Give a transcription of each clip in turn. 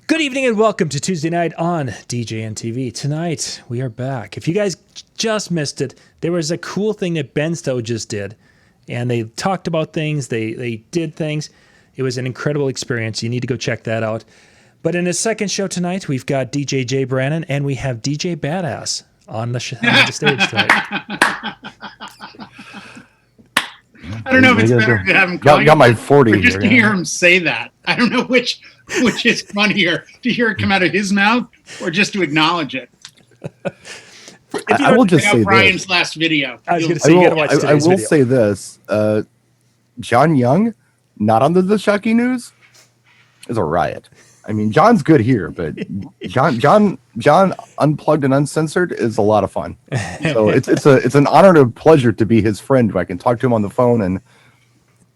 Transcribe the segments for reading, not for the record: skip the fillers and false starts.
Good evening and welcome to Tuesday night on DJN TV. Tonight we are back. If you guys just missed it, there was a cool thing that Ben Stowe just did, and they talked about things. They did things. It was an incredible experience. You need to go check that out. But in his second show tonight, we've got DJ J. Brannan and we have DJ Badass on the stage tonight. I don't know if it's better to have him call got my 40 or just to hear him say that. I don't know which is funnier, to hear it come out of his mouth or just to acknowledge it. I will just say Brian's this. last video. I was going to say, you got to watch today's I will video. say this. John Young, not on the Shocky News, is a riot. I mean, John's good here, but John unplugged and uncensored is a lot of fun. So it's an honor and a pleasure to be his friend. I can talk to him on the phone and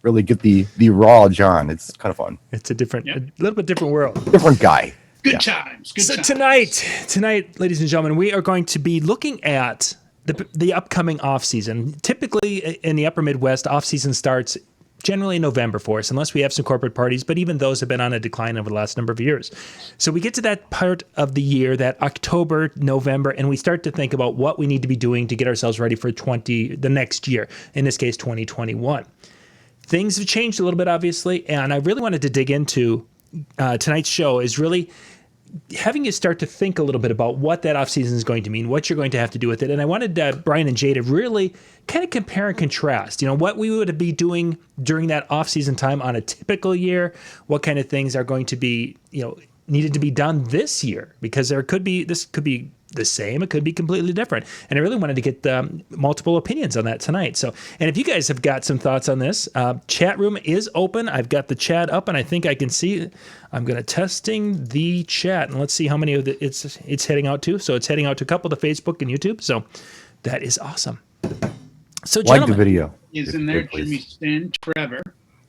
really get the raw John. It's kind of fun. It's a little bit different world. Different guy. Good times. So tonight, ladies and gentlemen, we are going to be looking at the upcoming off season. Typically in the upper Midwest, off season starts generally in November for us, unless we have some corporate parties, but even those have been on a decline over the last number of years. So we get to that part of the year, that October, November, and we start to think about what we need to be doing to get ourselves ready for the next year, in this case, 2021. Things have changed a little bit, obviously, and I really wanted to dig into tonight's show is really having you start to think a little bit about what that offseason is going to mean, what you're going to have to do with it. And I wanted Brian and Jay to really kind of compare and contrast, what we would be doing during that offseason time on a typical year, what kind of things are going to be, needed to be done this year, because this could be the same, it could be completely different. And I really wanted to get multiple opinions on that tonight. So, and if you guys have got some thoughts on this, chat room is open. I've got the chat up and I think I can see. I'm going to testing the chat and let's see how many of it's heading out to. So it's heading out to a couple to Facebook and YouTube. So that is awesome. So like the video. Is in there, Jimmy Stin, Trevor,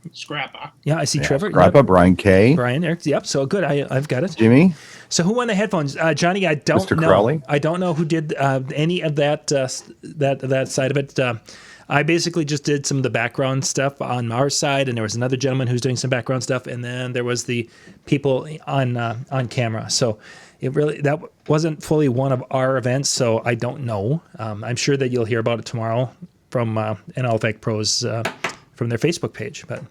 Scrappa. Yeah, I see Trevor. Scrappa, yep. Brian K. Brian, Eric. Yep. So good. I've got it. Jimmy. So who won the headphones? Johnny, I don't Mr. know. Crowley? I don't know who did any of that side of it. I basically just did some of the background stuff on our side, and there was another gentleman who's doing some background stuff, and then there was the people on camera. So that wasn't fully one of our events, so I don't know. I'm sure that you'll hear about it tomorrow from NL Effect Pros from their Facebook page. But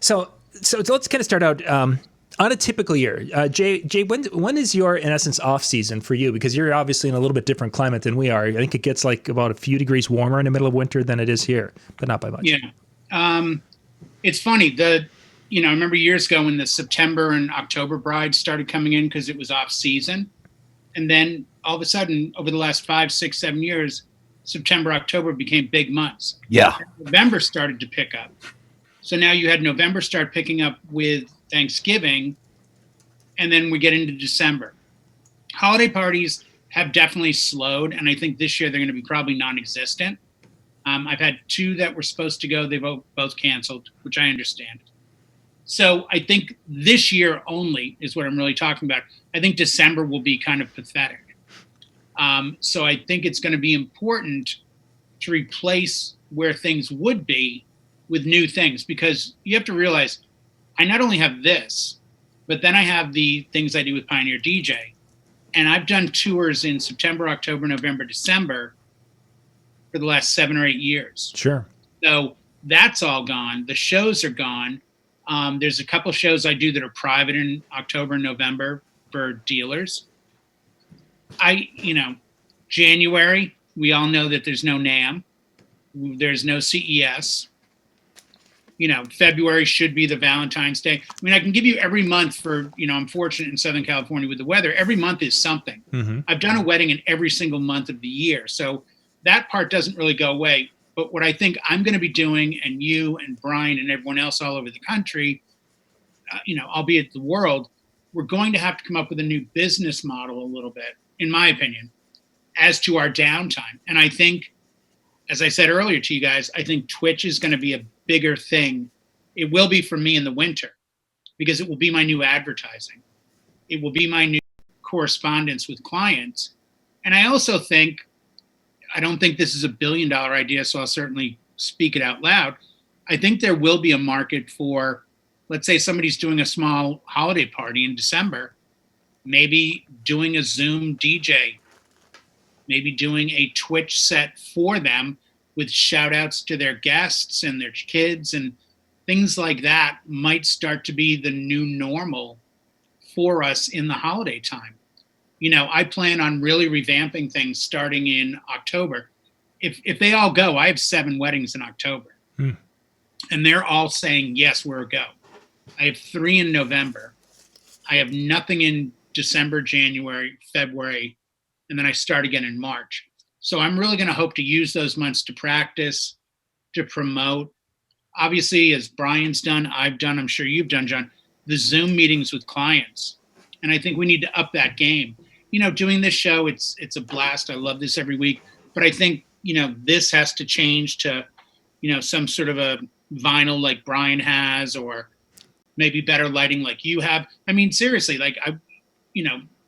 so let's kind of start out. On a typical year, Jay, when is your, in essence, off season for you? Because you're obviously in a little bit different climate than we are. I think it gets like about a few degrees warmer in the middle of winter than it is here, but not by much. Yeah. It's funny. I remember years ago when the September and October brides started coming in because it was off season. And then all of a sudden, over the last 5, 6, 7 years, September, October became big months. Yeah. November started to pick up. So now you had November start picking up with Thanksgiving, and then we get into December. Holiday parties have definitely slowed, and I think this year they're going to be probably non-existent. I've had 2 that were supposed to go. They both canceled, which I understand. So I think this year only is what I'm really talking about. I think December will be kind of pathetic. So I think it's going to be important to replace where things would be with new things, because you have to realize I not only have this, but then I have the things I do with Pioneer DJ. And I've done tours in September, October, November, December for the last 7 or 8 years. Sure. So that's all gone. The shows are gone. There's a couple shows I do that are private in October and November for dealers. January, we all know that there's no NAMM. There's no CES. February should be the Valentine's Day. I mean, I can give you every month for, I'm fortunate in Southern California with the weather. Every month is something. Mm-hmm. I've done a wedding in every single month of the year. So that part doesn't really go away. But what I think I'm going to be doing, and you and Brian and everyone else all over the country, albeit the world, we're going to have to come up with a new business model a little bit, in my opinion, as to our downtime. And I think, as I said earlier to you guys, I think Twitch is going to be a bigger thing. It will be for me in the winter, because it will be my new advertising. It will be my new correspondence with clients. And I also think, I don't think this is a $1 billion idea, so I'll certainly speak it out loud. I think there will be a market for, let's say somebody's doing a small holiday party in December, maybe doing a Zoom DJ, maybe doing a Twitch set for them with shout outs to their guests and their kids, and things like that might start to be the new normal for us in the holiday time. I plan on really revamping things starting in October. If they all go, I have 7 weddings in October. And they're all saying, yes, we're a go. I have 3 in November. I have nothing in December, January, February, and then I start again in March. So I'm really going to hope to use those months to practice, to promote. Obviously, as Brian's done, I've done, I'm sure you've done, John, the Zoom meetings with clients. And I think we need to up that game. Doing this show, it's a blast. I love this every week. But I think, this has to change to, some sort of a vinyl like Brian has, or maybe better lighting like you have. I mean, seriously,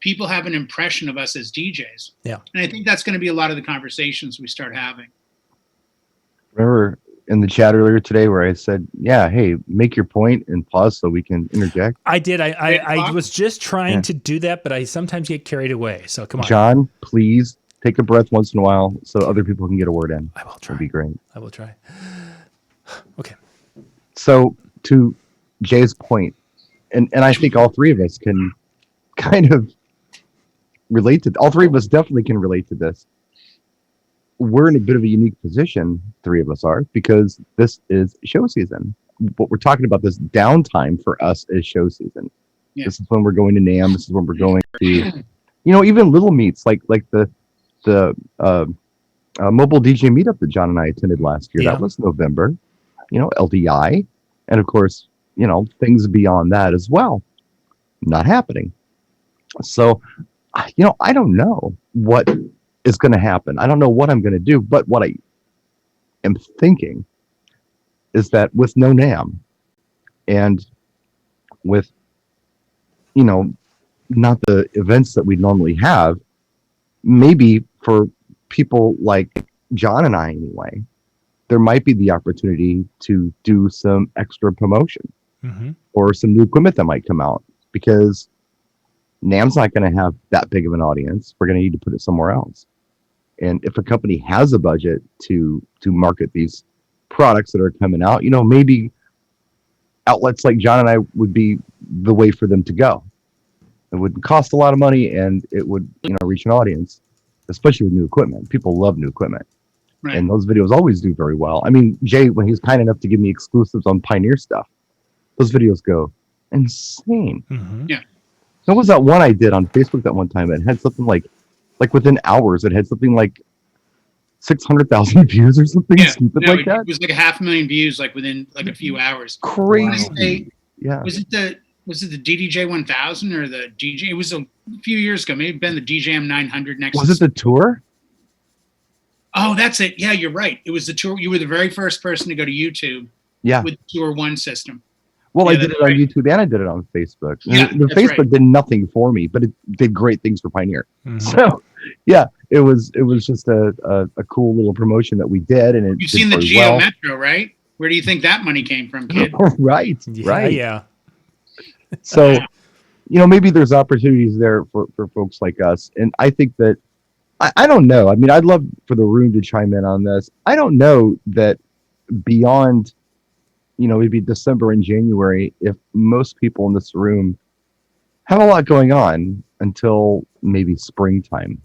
people have an impression of us as DJs. Yeah. And I think that's going to be a lot of the conversations we start having. Remember in the chat earlier today where I said, yeah, hey, make your point and pause so we can interject? I did. I was just trying to do that, but I sometimes get carried away. So come on. John, please take a breath once in a while so other people can get a word in. I will try. That'd be great. I will try. Okay. So to Jay's point, and I think all 3 of us can kind of relate to, all 3 of us definitely can relate to this. We're in a bit of a unique position, 3 of us are, because this is show season. What we're talking about, this downtime for us is show season. Yeah. This is when we're going to NAMM. This is when we're going to, even little meets like the mobile DJ meetup that John and I attended last year. Yeah. That was November. LDI, and of course, things beyond that as well, not happening. So, I don't know what is going to happen. I don't know what I'm going to do, but what I am thinking is that with no NAMM and with, not the events that we normally have, maybe for people like John and I anyway, there might be the opportunity to do some extra promotion or some new equipment that might come out, because NAMM's not going to have that big of an audience. We're going to need to put it somewhere else. And if a company has a budget to market these products that are coming out, maybe outlets like John and I would be the way for them to go. It would cost a lot of money, and it would, reach an audience, especially with new equipment. People love new equipment. Right. And those videos always do very well. I mean, Jay, when he was kind enough to give me exclusives on Pioneer stuff, those videos go insane. Yeah. What was that one I did on Facebook that one time? It had something like within hours, it had something like 600,000 views or something stupid like that. It was like 500,000 views, like within like a few hours. Crazy. Yeah. Was it the DDJ 1000 or the DJ? It was a few years ago. Maybe been the DJM 900 next. Was it the tour? Oh, that's it. Yeah, you're right. It was the tour. You were the very first person to go to YouTube Yeah. with the Tour One system. Well, Yeah, I did that's it on right. YouTube and I did it on Facebook. Yeah, The that's Facebook right. did nothing for me, but it did great things for Pioneer. Mhm. So yeah, it was just a cool little promotion that we did, and it You've did seen the very Geo well. Metro, right? Where do you think that money came from, kid? Right, Yeah, right. yeah. So maybe there's opportunities there for folks like us, and I think that I don't know. I mean, I'd love for the room to chime in on this. I don't know that beyond maybe December and January, if most people in this room have a lot going on until maybe springtime.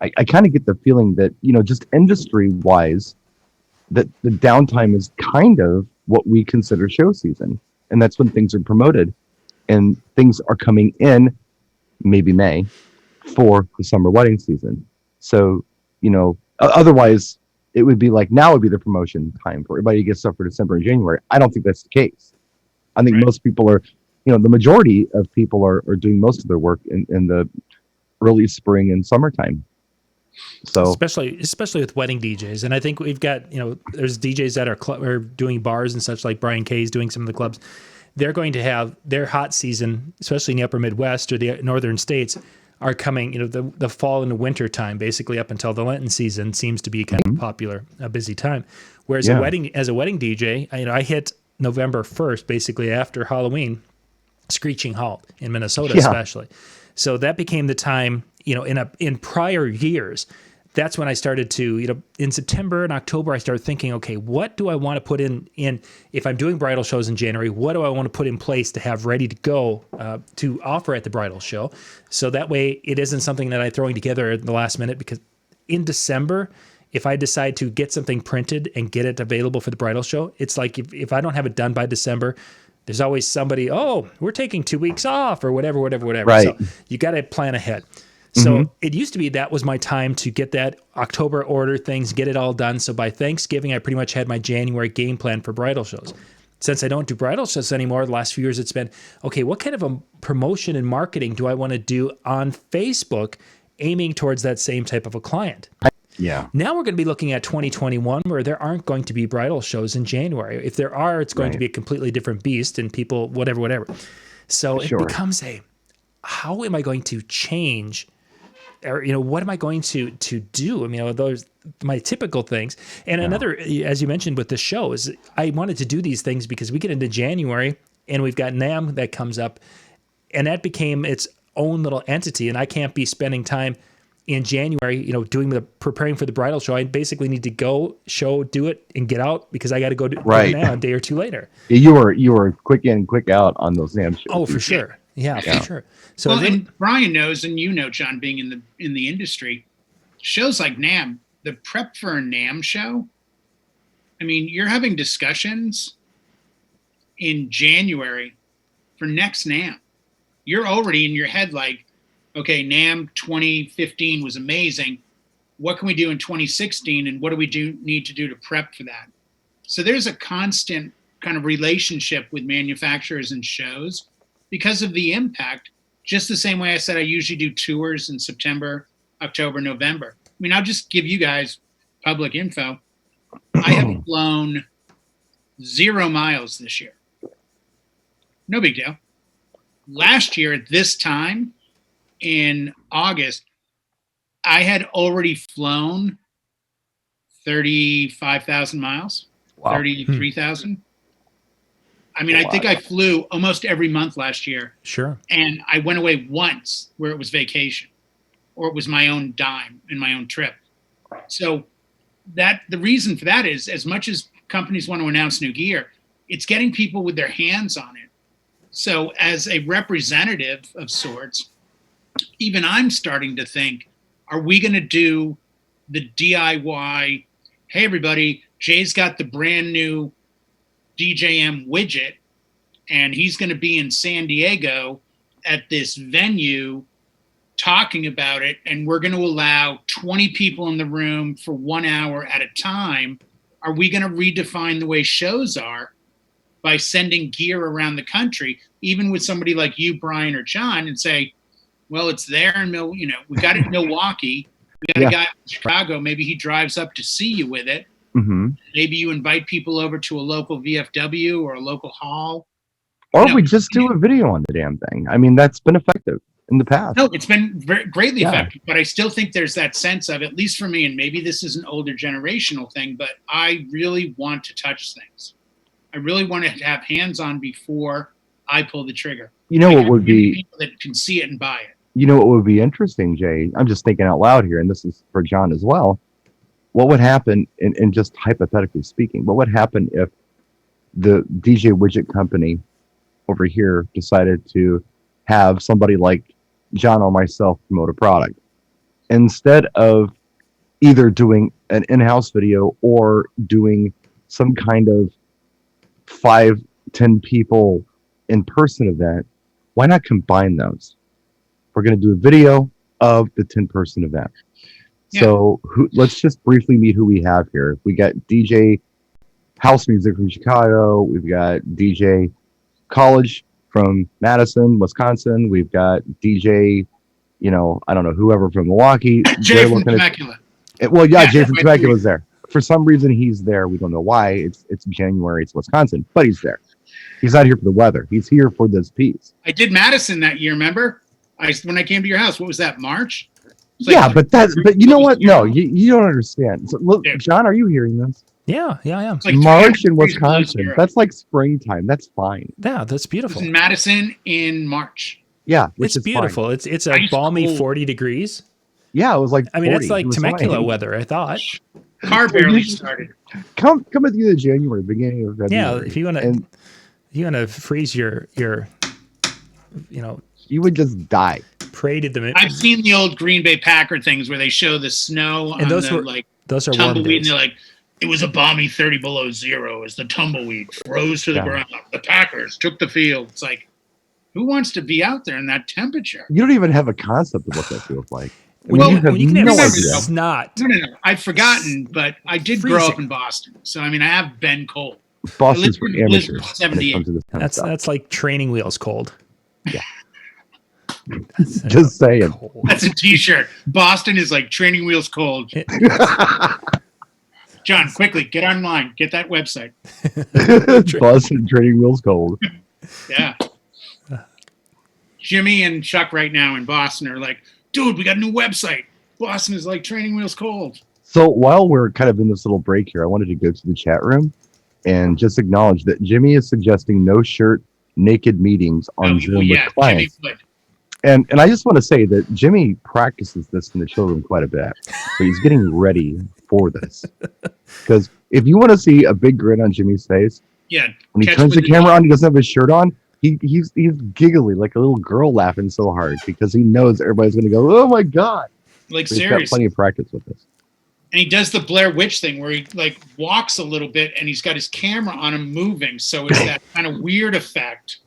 I kind of get the feeling that, just industry wise, that the downtime is kind of what we consider show season. And that's when things are promoted and things are coming in maybe May for the summer wedding season. So, otherwise it would be like now would be the promotion time for everybody to get stuff for December and January. I don't think that's the case. I think Right. most people are, the majority of people are doing most of their work in the early spring and summertime. So especially with wedding DJs, and I think we've got there's DJs that are doing bars and such, like Brian Kay's doing some of the clubs. They're going to have their hot season, especially in the upper Midwest or the northern states, are coming. The fall and the winter time, basically up until the Lenten season, seems to be kind of popular, a busy time. Whereas Yeah. as a wedding DJ, I hit November 1st, basically after Halloween, screeching halt in Minnesota, Yeah. especially. So that became the time, in prior years. That's when I started to, in September and October, I started thinking, okay, what do I want to put in if I'm doing bridal shows in January, what do I want to put in place to have ready to go to offer at the bridal show? So that way it isn't something that I'm throwing together at the last minute, because in December, if I decide to get something printed and get it available for the bridal show, it's like if I don't have it done by December, there's always somebody, oh, we're taking 2 weeks off or whatever. Right. So you got to plan ahead. So it used to be that was my time to get that October order things, get it all done. So by Thanksgiving, I pretty much had my January game plan for bridal shows. Since I don't do bridal shows anymore, the last few years, it's been, okay, what kind of a promotion and marketing do I want to do on Facebook aiming towards that same type of a client? Yeah. Now we're going to be looking at 2021, where there aren't going to be bridal shows in January. If there are, it's going to be a completely different beast, and people, whatever. So Sure. it becomes how am I going to change, or what am I going to do? I mean, those my typical things. And another, as you mentioned with the show, is I wanted to do these things because we get into January and we've got NAMM that comes up, and that became its own little entity, and I can't be spending time in January, preparing for the bridal show. I basically need to go do it and get out, because I got to go do Right. it now a day or two later. You were quick in, quick out on those NAMM shows. Oh, for sure. Yeah, for sure. So Well, and Brian knows, and John, being in the industry, shows like NAMM, the prep for a NAMM show. I mean, you're having discussions in January for next NAMM. You're already in your head like, okay, NAMM 2015 was amazing. What can we do in 2016, and what do we need to do to prep for that? So there's a constant kind of relationship with manufacturers and shows because of the impact. Just the same way I said I usually do tours in September, October, November. I mean, I'll just give you guys public info. I have flown 0 miles this year. No big deal. Last year at this time in August, I had already flown 35,000 miles, Wow. 33,000. I mean, I think I flew almost every month last year. sure. And I went away once where it was vacation, or it was my own dime and my own trip. So the reason for that is, as much as companies want to announce new gear, it's getting people with their hands on it. So as a representative of sorts, even I'm starting to think, are we going to do the DIY? Hey, everybody, Jay's got the brand new DJM widget, and he's going to be in San Diego at this venue talking about it, and we're going to allow 20 people in the room for 1 hour at a time. Are we going to redefine the way shows are by sending gear around the country, even with somebody like you, Brian, or John, and say, well, it's there in we got it in Milwaukee. We got a guy in Chicago. Maybe he drives up to see you with it. Mm-hmm. Maybe you invite people over to a local VFW or a local hall. Or we just do a video on the damn thing. I mean, that's been effective in the past. No, it's been greatly effective, but I still think there's that sense of, at least for me, and maybe this is an older generational thing, but I really want to touch things. I really want to have hands on before I pull the trigger. You know what would be people that can see it and buy it. You know what would be interesting, Jay? I'm just thinking out loud here, and this is for John as well. What would happen, and just hypothetically speaking, what would happen if the DJ widget company over here decided to have somebody like John or myself promote a product instead of either doing an in-house video or doing some kind of 5-10 people in-person event? Why not combine those? We're going to do a video of the 10-person event. Yeah. So let's just briefly meet who we have here. We got DJ House Music from Chicago. We've got DJ College from Madison, Wisconsin. We've got DJ, I don't know, whoever from Milwaukee. Jay from Temecula. Well, yeah, Jay from Temecula is there. For some reason, he's there. We don't know why. It's January. It's Wisconsin, but he's there. He's not here for the weather. He's here for this piece. I did Madison that year, remember? When I came to your house, what was that, March? Yeah, but you know what? No, you don't understand. So, look, John, are you hearing this? Yeah, I am. Like March in Wisconsin. That's like springtime. That's fine. Yeah, that's beautiful. It was in Madison in March. Yeah, it's beautiful. Fine. It's a balmy 40 degrees. Yeah, it was like 40. I mean, it's like Temecula weather, I thought. Car barely started. Come at the end of January, beginning of February. Yeah, if you want to freeze your you would just die. Pray to the. I've seen the old Green Bay Packer things where they show the snow and those are tumbleweed, and they're like, it was a balmy 30 below zero as the tumbleweed froze to the ground. The Packers took the field. It's like, who wants to be out there in that temperature? You don't even have a concept of what that feels like. When you can have snot. No. I've forgotten, but I did grow up in Boston, so I mean, I have been cold. Boston's for amateurs. 78. That's like training wheels cold. Yeah. Just saying. Cold. That's a T-shirt. Boston is like training wheels cold. John, quickly get online. Get that website. Boston training wheels cold. Yeah. Jimmy and Chuck right now in Boston are like, dude, we got a new website. Boston is like training wheels cold. So while we're kind of in this little break here, I wanted to go to the chat room and just acknowledge that Jimmy is suggesting no shirt, naked meetings on Zoom with clients. And I just want to say that Jimmy practices this in the chill room quite a bit. So he's getting ready for this. Because if you want to see a big grin on Jimmy's face, when he turns the camera on, he doesn't have his shirt on, he's giggly like a little girl laughing so hard because he knows everybody's going to go, oh my God. Like so he's seriously. got plenty of practice with this. And he does the Blair Witch thing where he like walks a little bit and he's got his camera on him moving. So it's that kind of weird effect.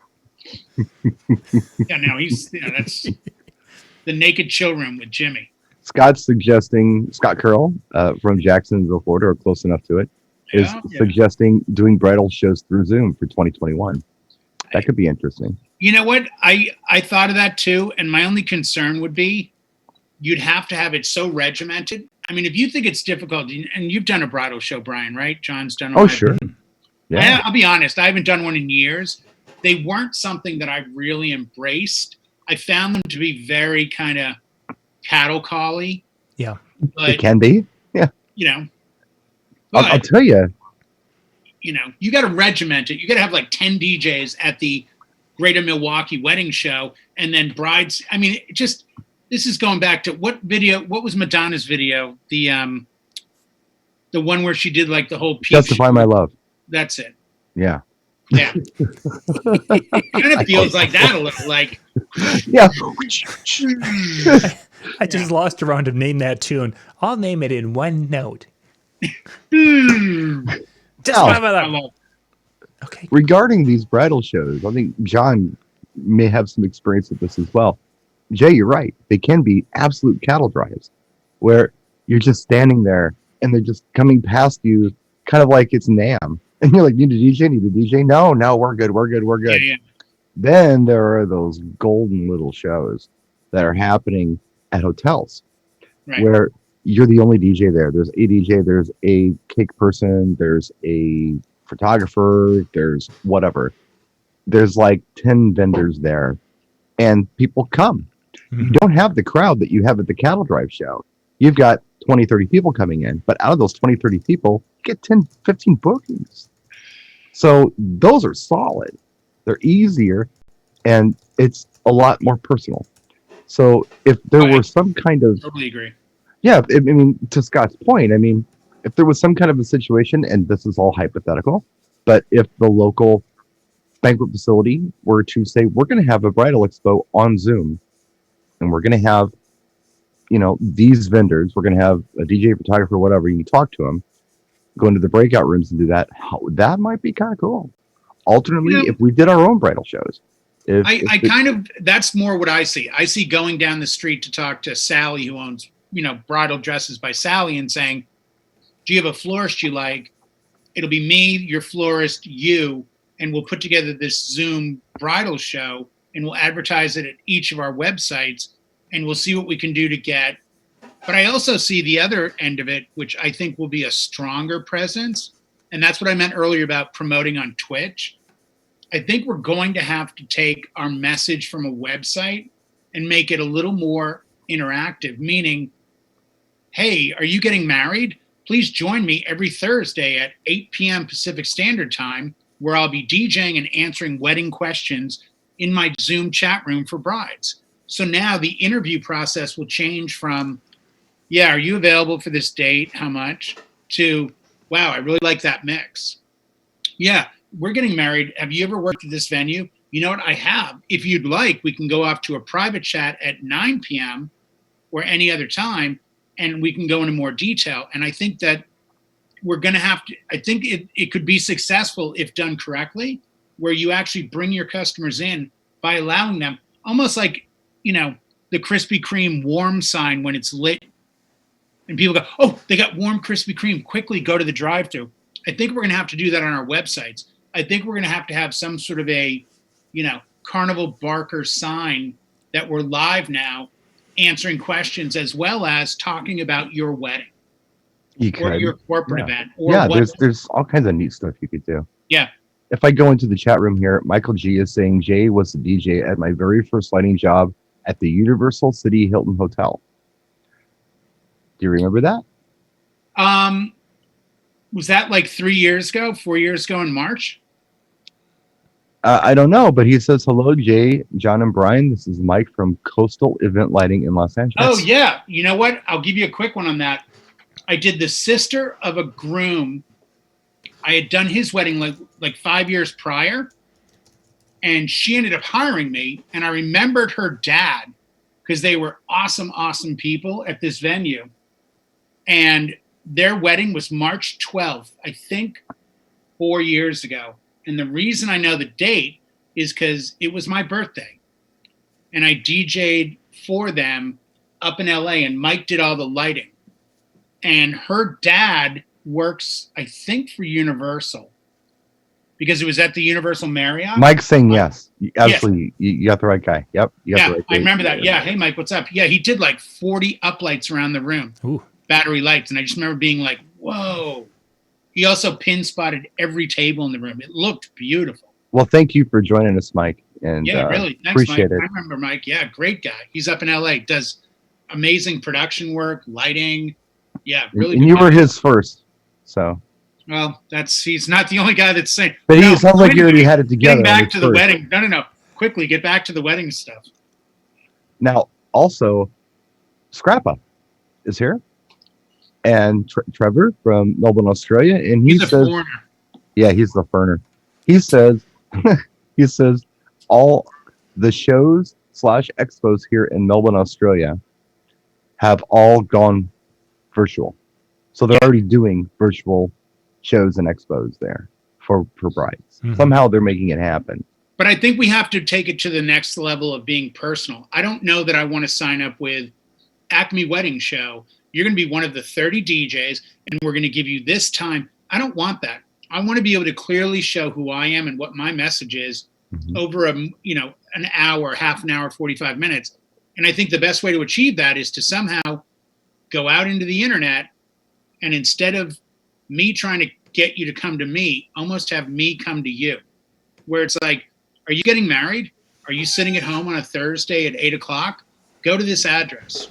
That's the naked chill room with Jimmy. Scott's suggesting, Scott Curl from Jacksonville, Florida, or close enough to it, is suggesting doing bridal shows through Zoom for 2021. That could be interesting. You know what? I thought of that too. And my only concern would be you'd have to have it so regimented. I mean, if you think it's difficult, and you've done a bridal show, Brian, right? John's done one. Oh, sure. Yeah. I'll be honest. I haven't done one in years. They weren't something that I really embraced. I found them to be very kind of cattle collie. Yeah. But, it can be. Yeah. But, I'll tell you. You got to regiment it. You got to have like 10 DJs at the Greater Milwaukee wedding show. And then brides. I mean, this is going back to what was Madonna's video? The one where she did like the whole Justify My Love. That's it. Yeah. Yeah. It kind of feels like that a little, like. Yeah. I just lost a round to name that tune. I'll name it in one note. Justify My Love. Okay. Regarding these bridal shows, I think John may have some experience with this as well. Jay, you're right. They can be absolute cattle drives where you're just standing there and they're just coming past you kind of like it's NAM. And you're like, need a DJ? No, we're good. Yeah. Then there are those golden little shows that are happening at hotels where you're the only DJ there. There's a DJ, there's a cake person, there's a photographer, there's whatever. There's like 10 vendors there, and people come. You don't have the crowd that you have at the cattle drive show. You've got 20, 30 people coming in, but out of those 20, 30 people, you get 10, 15 bookings. So those are solid. They're easier, and it's a lot more personal. So if there were some kind of... Totally agree. Yeah, I mean, to Scott's point, I mean, if there was some kind of a situation, and this is all hypothetical, but if the local banquet facility were to say, we're going to have a bridal expo on Zoom, and we're going to have, you know, these vendors, we're going to have a DJ, photographer, whatever, you can talk to them, go into the breakout rooms and do that, that might be kind of cool. Alternately, if we did our own bridal shows. That's more what I see. I see going down the street to talk to Sally, who owns, you know, Bridal Dresses by Sally, and saying, do you have a florist you like? It'll be me, your florist, you, and we'll put together this Zoom bridal show, and we'll advertise it at each of our websites, and we'll see what we can do to get. But I also see the other end of it, which I think will be a stronger presence. And that's what I meant earlier about promoting on Twitch. I think we're going to have to take our message from a website and make it a little more interactive, meaning, hey, are you getting married? Please join me every Thursday at 8 p.m. Pacific Standard Time, where I'll be DJing and answering wedding questions in my Zoom chat room for brides. So now the interview process will change from, yeah, are you available for this date? How much? To, wow, I really like that mix. Yeah, we're getting married. Have you ever worked at this venue? You know what? I have. If you'd like, we can go off to a private chat at 9 p.m. or any other time, and we can go into more detail. And I think that we're going to have to, I think it could be successful if done correctly, where you actually bring your customers in by allowing them, almost like, you know, the Krispy Kreme warm sign when it's lit. And people go, oh, they got warm Krispy Kreme, quickly go to the drive-thru. I think we're going to have to do that on our websites. I think we're going to have some sort of a, you know, Carnival Barker sign that we're live now answering questions, as well as talking about your wedding or your corporate event. Or there's all kinds of neat stuff you could do. Yeah. If I go into the chat room here, Michael G is saying Jay was the DJ at my very first lighting job at the Universal City Hilton Hotel. Do you remember that? Was that like 3 years ago, 4 years ago in March? I don't know, but he says, hello, Jay, John, and Brian. This is Mike from Coastal Event Lighting in Los Angeles. Oh, yeah. You know what? I'll give you a quick one on that. I did the sister of a groom. I had done his wedding like 5 years prior, and she ended up hiring me. And I remembered her dad because they were awesome, awesome people at this venue. And their wedding was March 12th, I think 4 years ago. And the reason I know the date is because it was my birthday. And I DJ'd for them up in LA, and Mike did all the lighting. And her dad works, I think, for Universal, because it was at the Universal Marriott. Mike's saying yes. Absolutely. Yes. You got the right guy. Yep. You got the right I remember that. Yeah. Hey, Mike, what's up? Yeah, he did like 40 uplights around the room. Ooh. Battery lights. And I just remember being like, whoa. He also pin spotted every table in the room. It looked beautiful. Well, thank you for joining us, Mike. And yeah, really. Thanks, appreciate Mike. it. I remember Mike. Yeah, great guy. He's up in LA, does amazing production work, lighting. Yeah, really. And you were his first. So. Well, he's not the only guy that's saying. But he sounds like you already had it together. Getting back to the wedding. No. Quickly, get back to the wedding stuff. Now, also, Scrappa is here. And Trevor from Melbourne, Australia, and he says, foreigner. Yeah, he's the foreigner. He says, all the shows / expos here in Melbourne, Australia, have all gone virtual. So they're already doing virtual shows and expos there for brides. Mm-hmm. Somehow they're making it happen. But I think we have to take it to the next level of being personal. I don't know that I want to sign up with Acme Wedding Show. You're going to be one of the 30 DJs, and we're going to give you this time. I don't want that. I want to be able to clearly show who I am and what my message is over an hour, half an hour, 45 minutes. And I think the best way to achieve that is to somehow go out into the internet, and instead of me trying to get you to come to me, almost have me come to you, where it's like, are you getting married? Are you sitting at home on a Thursday at 8:00? Go to this address.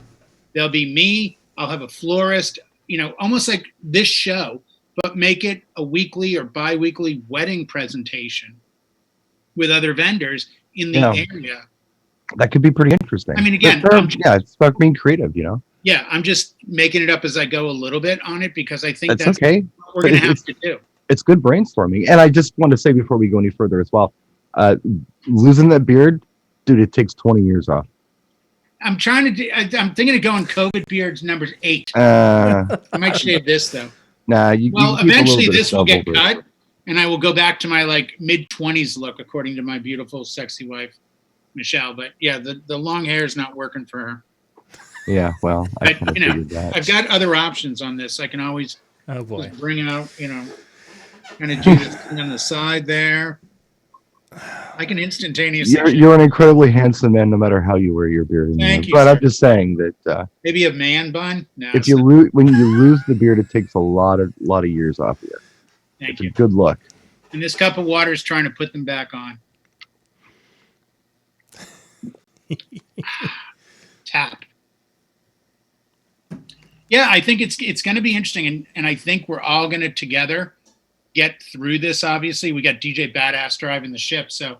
There'll be me. I'll have a florist, almost like this show, but make it a weekly or bi-weekly wedding presentation with other vendors in the area. That could be pretty interesting. I mean, again, it's about being creative, Yeah, I'm just making it up as I go a little bit on it because I think that's okay. What we're going to have to do. It's good brainstorming. And I just want to say before we go any further as well, losing that beard, dude, it takes 20 years off. I'm thinking of going COVID beards number 8. I might shave this though. Nah, eventually this will get cut, and I will go back to my mid-20s look, according to my beautiful, sexy wife, Michelle. But yeah, the long hair is not working for her. Yeah, well, I've got other options on this. I can always just bring out, kind of do this thing on the side there. I can instantaneously. You're an incredibly handsome man, no matter how you wear your beard. Thank you. But I'm just saying that maybe a man bun. No, when you lose the beard, it takes a lot of years off of you. Thank you. Good luck. And this cup of water is trying to put them back on. Tap. Yeah, I think it's going to be interesting, and I think we're all going to together get through this. Obviously, we got DJ Badass driving the ship. So,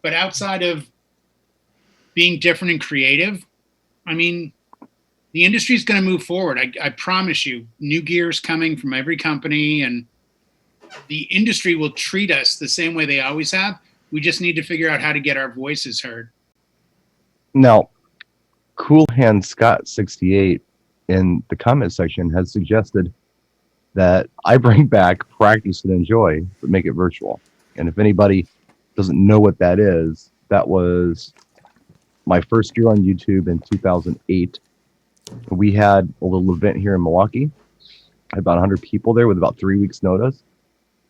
but outside of being different and creative, I mean, the industry is going to move forward. I promise you, new gear is coming from every company, and the industry will treat us the same way they always have. We just need to figure out how to get our voices heard. Now, Cool Hand Scott 68 in the comment section has suggested that I bring back Practice and Enjoy, but make it virtual. And if anybody doesn't know what that is, that was my first year on YouTube in 2008. We had a little event here in Milwaukee. I had about 100 people there with about 3 weeks notice.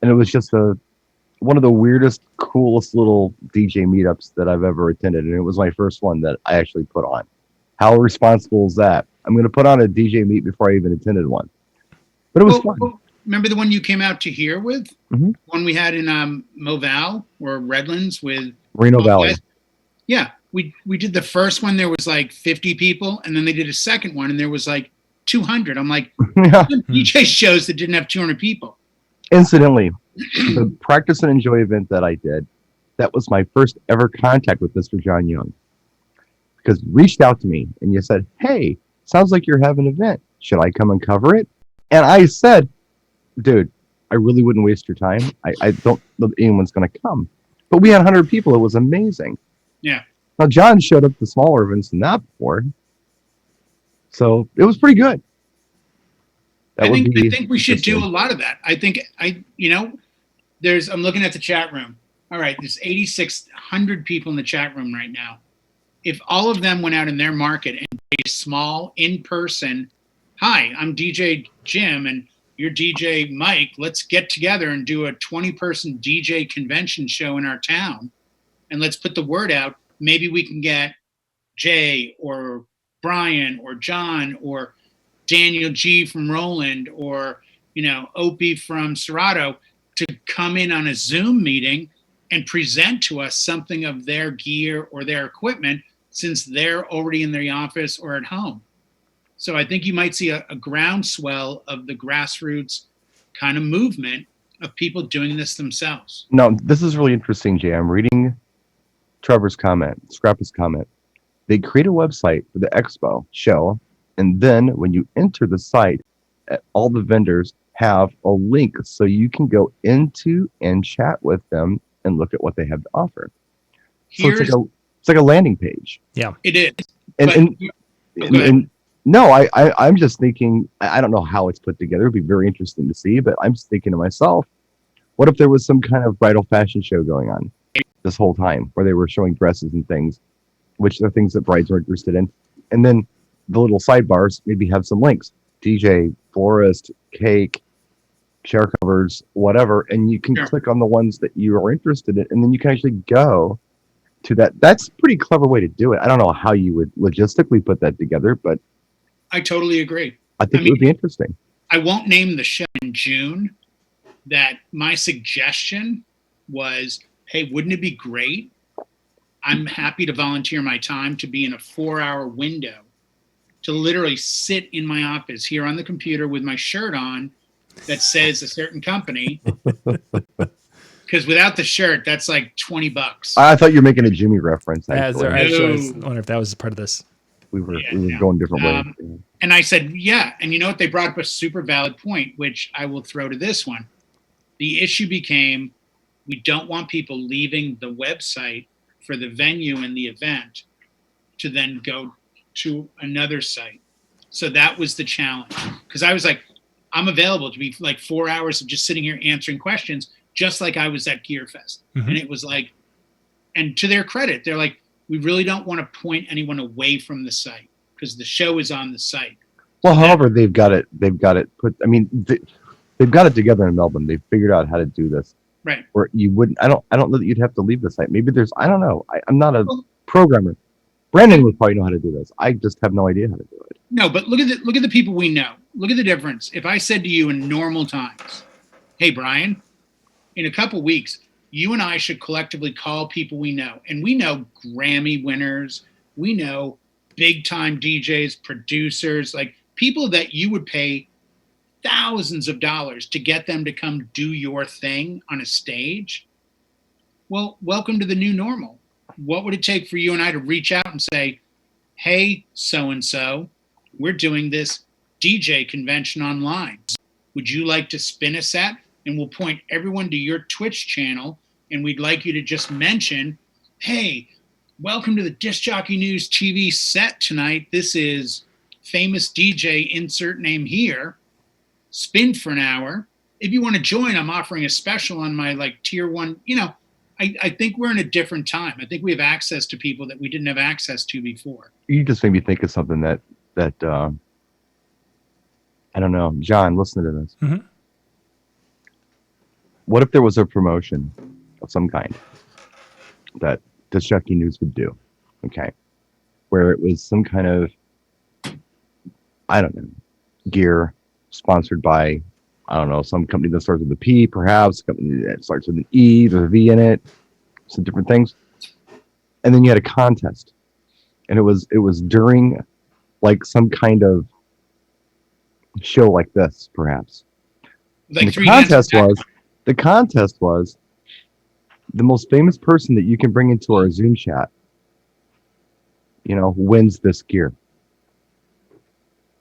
And it was just one of the weirdest, coolest little DJ meetups that I've ever attended. And it was my first one that I actually put on. How responsible is that? I'm going to put on a DJ meet before I even attended one. But it was fun. Remember the one you came out to here with? Mm-hmm. One we had in Moval or Redlands with Reno Valley. Guys? Yeah, we did the first one. There was 50 people, and then they did a second one, and there was 200. I'm like, yeah. DJ shows that didn't have 200 people. Incidentally, the Practice and Enjoy event that I did, that was my first ever contact with Mr. John Young. Because you reached out to me and you said, hey, sounds like you're having an event. Should I come and cover it? And I said, dude, I really wouldn't waste your time. I don't know if anyone's going to come. But we had 100 people. It was amazing. Yeah. Now, John showed up to smaller events than that before. So it was pretty good. I think we should do a lot of that. I think I'm looking at the chat room. All right, there's 8,600 people in the chat room right now. If all of them went out in their market and a small in-person, hi, I'm DJ Jim and you're DJ Mike. Let's get together and do a 20-person DJ convention show in our town. And let's put the word out. Maybe we can get Jay or Brian or John or Daniel G from Roland or, Opie from Serato to come in on a Zoom meeting and present to us something of their gear or their equipment since they're already in their office or at home. So I think you might see a groundswell of the grassroots kind of movement of people doing this themselves. No, this is really interesting, Jay. I'm reading Trevor's comment, Scrappy's comment. They create a website for the expo show, and then when you enter the site, all the vendors have a link so you can go into and chat with them and look at what they have to offer. So it's like a landing page. Yeah, it is. And no, I'm just thinking, I don't know how it's put together. It'd be very interesting to see, but I'm just thinking to myself, what if there was some kind of bridal fashion show going on this whole time where they were showing dresses and things, which are things that brides are interested in. And then the little sidebars maybe have some links, DJ, florist, cake, chair covers, whatever. And you can click on the ones that you are interested in. And then you can actually go to that. That's a pretty clever way to do it. I don't know how you would logistically put that together, but I totally agree. I think it would be interesting. I won't name the show in June. That my suggestion was, hey, wouldn't it be great? I'm happy to volunteer my time to be in a 4-hour window to literally sit in my office here on the computer with my shirt on that says a certain company. Because without the shirt, that's like $20. I thought you were making a Jimmy reference. Actually, Actually, I was wondering if that was part of this. we were going different ways. And I said, yeah. And you know what? They brought up a super valid point, which I will throw to this one. The issue became we don't want people leaving the website for the venue and the event to then go to another site. So that was the challenge. Because I was like, I'm available to be like 4 hours of just sitting here answering questions, just like I was at Gear Fest. Mm-hmm. And it was like, and to their credit, they're like, we really don't want to point anyone away from the site because the show is on the site. Well, however, they've got it put. I mean, they've got it together in Melbourne. They've figured out how to do this. Right. Where you wouldn't. I don't know that you'd have to leave the site. Maybe there's. I don't know. I'm not a programmer. Brannan would probably know how to do this. I just have no idea how to do it. No, but look at the people we know. Look at the difference. If I said to you in normal times, hey, Brian, in a couple weeks, you and I should collectively call people we know. And we know Grammy winners. We know big time DJs, producers, like people that you would pay thousands of dollars to get them to come do your thing on a stage. Well, welcome to the new normal. What would it take for you and I to reach out and say, hey, so-and-so, we're doing this DJ convention online. Would you like to spin a set? And we'll point everyone to your Twitch channel. And we'd like you to just mention, hey, welcome to the Disc Jockey News TV set tonight. This is famous DJ, insert name here. Spin for an hour. If you want to join, I'm offering a special on my like tier one. You know, I think we're in a different time. I think we have access to people that we didn't have access to before. You just made me think of something that I don't know. John, listen to this. Mm-hmm. What if there was a promotion of some kind that Disc Jockey News would do? Okay. Where it was some kind of, I don't know, gear sponsored by, I don't know, some company that starts with a P, perhaps, a company that starts with an E, there's a V in it, some different things. And then you had a contest. And it was during like some kind of show like this, perhaps. Like the contest was the most famous person that you can bring into our Zoom chat, you know, wins this gear.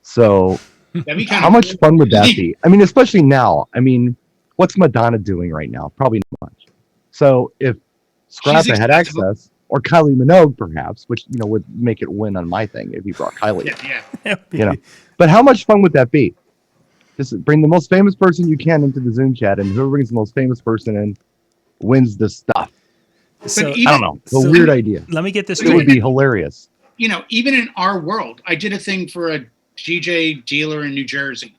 So how much fun would that be? I mean, especially now. I mean, what's Madonna doing right now? Probably not much. So if Scrappa had access, or Kylie Minogue, perhaps, which, you know, would make it win on my thing if you brought Kylie. Yeah. You know, but how much fun would that be? Just bring the most famous person you can into the Zoom chat, and whoever brings the most famous person in wins this stuff. So I don't know. It's a weird idea. Let me get this It straight. would be hilarious. You know, even in our world, I did a thing for a DJ dealer in New Jersey.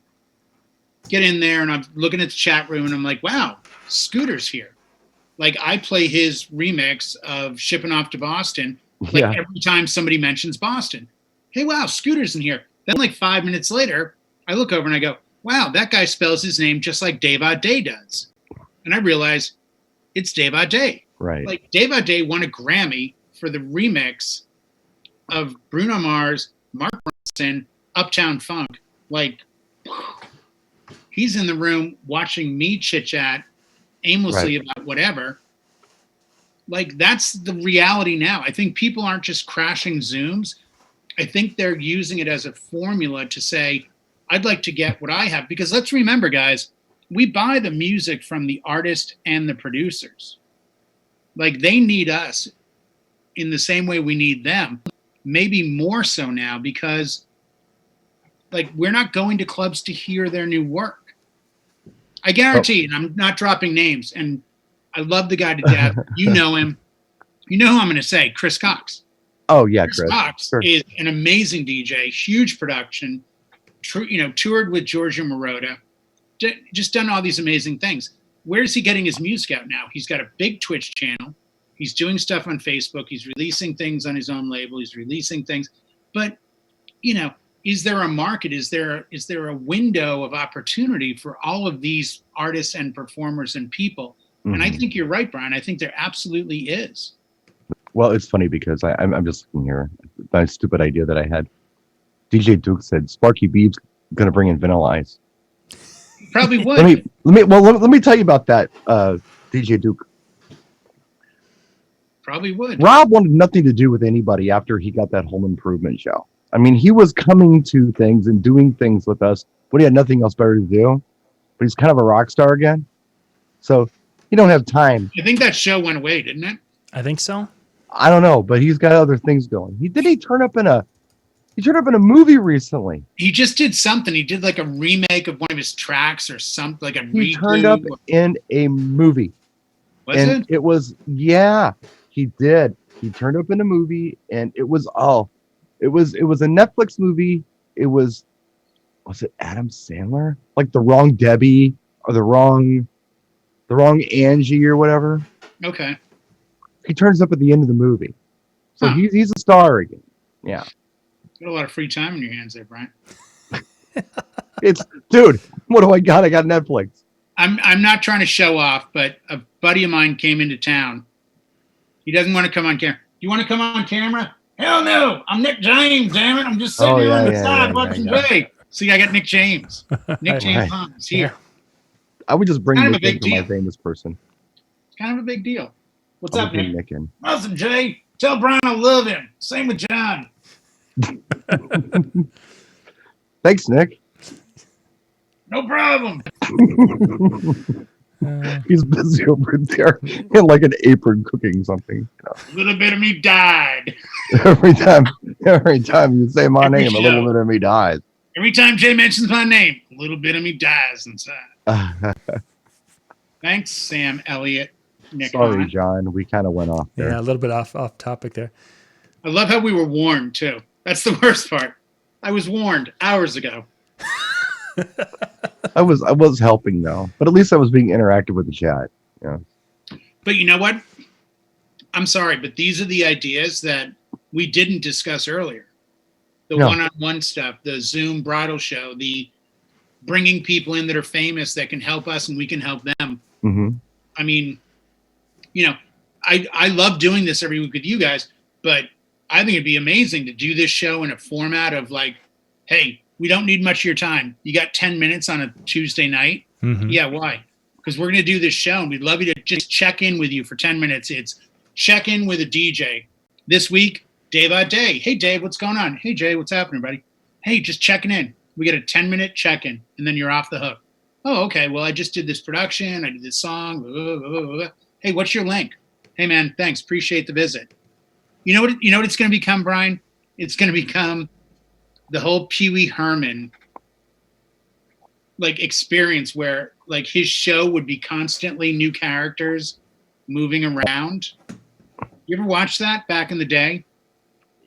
Get in there, and I'm looking at the chat room, and I'm like, wow, Scooter's here. Like, I play his remix of Shipping Off to Boston, like every time somebody mentions Boston. Hey, wow, Scooter's in here. Then like 5 minutes later, I look over and I go, wow, that guy spells his name just like Dave Ade does. And I realize it's Dave Ade. Right. Like, Dave Ade won a Grammy for the remix of Bruno Mars, Mark Ronson, Uptown Funk. Like, he's in the room watching me chit-chat aimlessly about whatever. Like, that's the reality now. I think people aren't just crashing Zooms. I think they're using it as a formula to say, I'd like to get what I have. Because let's remember, guys, we buy the music from the artist and the producers. Like, they need us in the same way we need them, maybe more so now, because like, we're not going to clubs to hear their new work. I guarantee, and I'm not dropping names, and I love the guy to death. You know him. You know who I'm going to say, Chris Cox. Oh, yeah, Chris Cox is an amazing DJ, huge production, toured with Giorgio Moroder, just done all these amazing things. Where's he getting his music out now? He's got a big Twitch channel. He's doing stuff on Facebook. He's releasing things on his own label. He's releasing things. But, you know, is there a market? Is there a window of opportunity for all of these artists and performers and people? Mm-hmm. And I think you're right, Brian. I think there absolutely is. Well, it's funny because I'm just looking here. My stupid idea that I had. DJ Duke said Sparky Beeb's going to bring in Vanilla Ice. Probably would. Let me tell you about that, DJ Duke. Probably would. Rob wanted nothing to do with anybody after he got that Home Improvement show. I mean, he was coming to things and doing things with us, but he had nothing else better to do. But he's kind of a rock star again. So you don't have time. I think that show went away, didn't it? I think so. I don't know, but he's got other things going. He turned up in a movie recently. He just did something. He did like a remake of one of his tracks or something, like a He redo. turned up in a movie. Was and it? It was, yeah, he did. He turned up in a movie, and it was a Netflix movie. Was it Adam Sandler? Like The Wrong Debbie or the wrong Angie or whatever. Okay. He turns up at the end of the movie. So he's a star again. Yeah. Got a lot of free time in your hands there, Brian. Dude, what do I got? I got Netflix. I'm not trying to show off, but a buddy of mine came into town. He doesn't want to come on camera. You want to come on camera? Hell no. I'm Nick James, damn it. I'm just sitting here on the side watching Jay. See, I got Nick James. Nick James is here. I would just bring kind Nick in for my famous person. It's kind of a big deal. What's up, Nick? Nick in. Listen, Jay. Tell Brian I love him. Same with John. Thanks, Nick. No problem. He's busy over there in like an apron cooking something. A little bit of me died. Every time you say my name, a little bit of me dies. Every time Jay mentions my name, a little bit of me dies inside. Thanks, Sam Elliott. Nick Sorry, John. We kind of went off there. Yeah, a little bit off topic there. I love how we were warned, too. That's the worst part. I was warned hours ago. I was helping, though. But at least I was being interactive with the chat. Yeah. But you know what? I'm sorry, but these are the ideas that we didn't discuss earlier. The one-on-one stuff, the Zoom bridal show, the bringing people in that are famous that can help us and we can help them. Mm-hmm. I mean, I love doing this every week with you guys, but I think it'd be amazing to do this show in a format of like, hey, we don't need much of your time. You got 10 minutes on a Tuesday night? Mm-hmm. Yeah, why? Because we're going to do this show, and we'd love you to just check in with you for 10 minutes. It's check in with a DJ. This week, Day. Hey, Dave, what's going on? Hey, Jay, what's happening, buddy? Hey, just checking in. We get a 10-minute check-in, and then you're off the hook. Oh, okay. Well, I just did this production. I did this song. Blah, blah, blah, blah. Hey, what's your link? Hey, man, thanks. Appreciate the visit. You know what it's going to become, Brian? It's going to become the whole Pee Wee Herman like experience where like his show would be constantly new characters moving around. You ever watch that back in the day?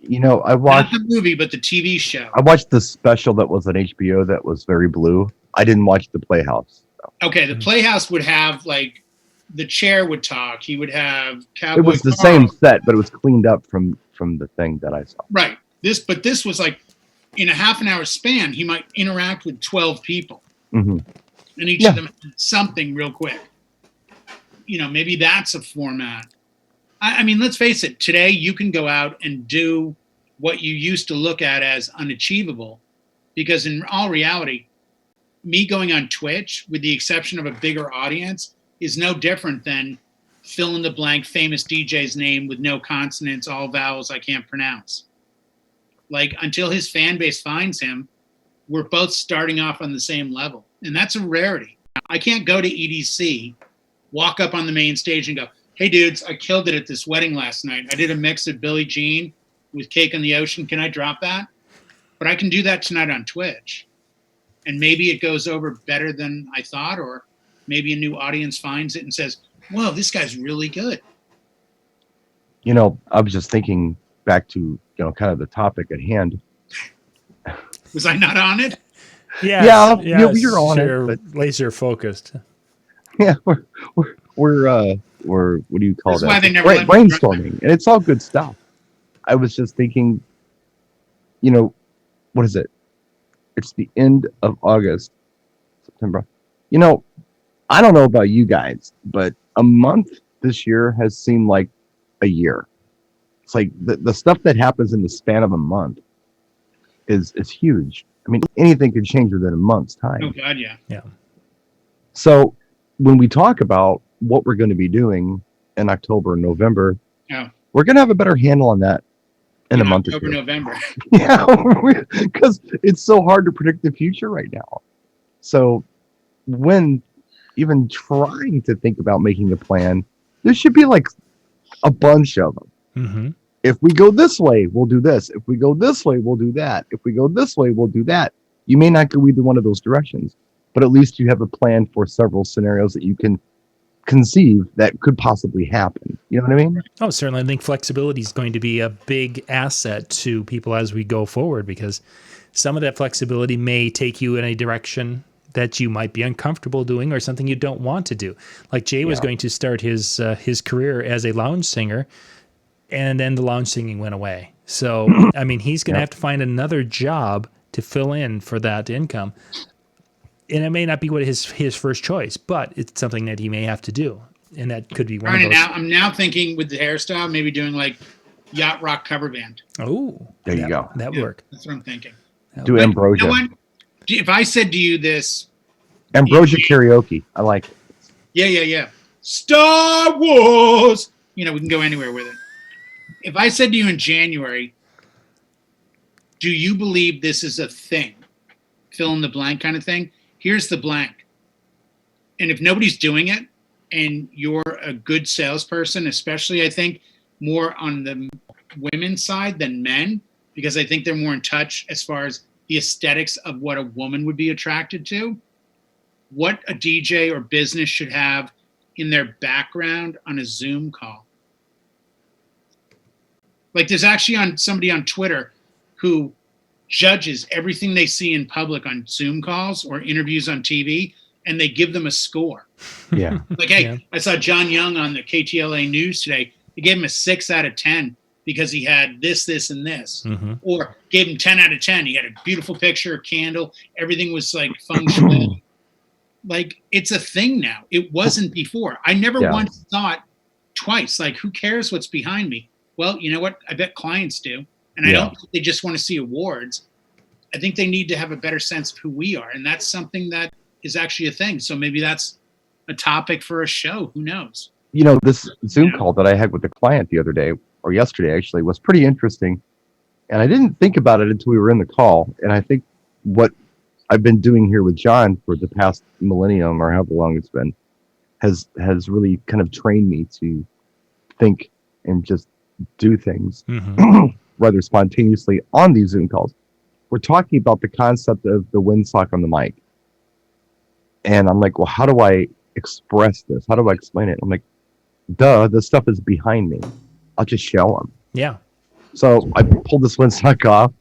I watched not the movie, but the TV show. I watched the special that was on HBO that was very blue. I didn't watch the Playhouse. So. Okay, the Playhouse would have like the chair would talk. He would have Cowboy It was the same set, but it was cleaned up from the thing that I saw. Right. This was like in a half an hour span, he might interact with 12 people. Mm-hmm. And each of them had something real quick. Maybe that's a format. I mean, let's face it. Today, you can go out and do what you used to look at as unachievable. Because in all reality, me going on Twitch, with the exception of a bigger audience, is no different than fill in the blank famous DJ's name with no consonants, all vowels I can't pronounce. Like, until his fan base finds him, we're both starting off on the same level. And that's a rarity. I can't go to EDC, walk up on the main stage and go, hey, dudes, I killed it at this wedding last night. I did a mix of Billie Jean with Cake on the Ocean. Can I drop that? But I can do that tonight on Twitch. And maybe it goes over better than I thought, or maybe a new audience finds it and says, whoa, this guy's really good. I was just thinking back to, kind of the topic at hand. Was I not on it? Yeah, you're on it. But laser focused. Yeah, we're what do you call that? Why they never let me brainstorming, and it's all good stuff. I was just thinking, what is it? It's the end of August, September. You know, I don't know about you guys, but a month this year has seemed like a year. It's like the stuff that happens in the span of a month is huge. I mean, anything could change within a month's Oh time. God, yeah. Yeah. So when we talk about what we're going to be doing in October and November, Oh, we're going to have a better handle on that in a month or October, two. November. Yeah, because it's so hard to predict the future right now. So when even trying to think about making a plan, there should be like a bunch of them. Mm-hmm. If we go this way, we'll do this. If we go this way, we'll do that. If we go this way, we'll do that. You may not go either one of those directions, but at least you have a plan for several scenarios that you can conceive that could possibly happen. You know what I mean? Oh, certainly. I think flexibility is going to be a big asset to people as we go forward, because some of that flexibility may take you in a direction that you might be uncomfortable doing or something you don't want to do. Like Jay was going to start his career as a lounge singer, and then the lounge singing went away. So, I mean, he's going to have to find another job to fill in for that income. And it may not be what his first choice, but it's something that he may have to do. And that could be one Brian, of those. I'm now thinking with the hairstyle, maybe doing like yacht rock cover band. Oh, There you go. That would work. That's what I'm thinking. Do But ambrosia. you know what? If I said to you this, Ambrosia karaoke. I like it. yeah. Star Wars. You know, we can go anywhere with it. If I said to you in January, do you believe this is a thing? Fill in the blank kind of thing. Here's the blank. And if nobody's doing it and you're a good salesperson, especially I think more on the women's side than men, because I think they're more in touch as far as the aesthetics of what a woman would be attracted to, what a DJ or business should have in their background on a Zoom call. Like there's actually somebody on Twitter who judges everything they see in public on Zoom calls or interviews on TV, and they give them a score. Yeah. Like, hey, I saw John Young on the KTLA News today. They gave him a 6 out of 10 because he had this, and this. Mm-hmm. Or gave him 10 out of 10. He had a beautiful picture, a candle. Everything was like feng shui. Like, it's a thing now. It wasn't before. I never once thought twice, like, who cares what's behind me? Well, you know what? I bet clients do. And I don't think they just want to see awards. I think they need to have a better sense of who we are. And that's something that is actually a thing. So maybe that's a topic for a show. Who knows? You know, this Zoom call that I had with the client the other day, or yesterday actually, was pretty interesting. And I didn't think about it until we were in the call. And I think what I've been doing here with John for the past millennium, or however long it's been, has really kind of trained me to think and just do things rather spontaneously on these Zoom calls. We're talking about the concept of the windsock on the mic. And I'm like, well, how do I express this? How do I explain it? I'm like, duh, this stuff is behind me. I'll just show them. Yeah. So I pulled this windsock off,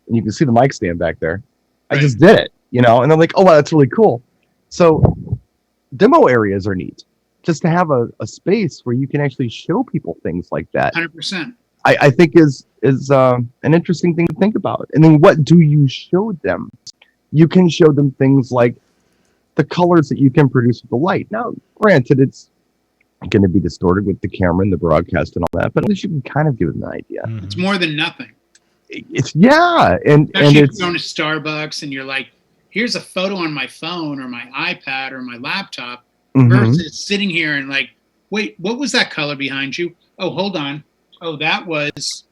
and you can see the mic stand back there. I just did it, you know, and I'm like, oh, wow, that's really cool. So demo areas are neat. Just to have a space where you can actually show people things like that. 100%. I think is an interesting thing to think about. And then what do you show them? You can show them things like the colors that you can produce with the light. Now, granted, it's going to be distorted with the camera and the broadcast and all that, but at least you can kind of give them an idea. Mm-hmm. It's more than nothing. It's and Especially going to Starbucks and you're like, here's a photo on my phone or my iPad or my laptop versus sitting here and like, wait, what was that color behind you? Oh, hold on. Oh, that was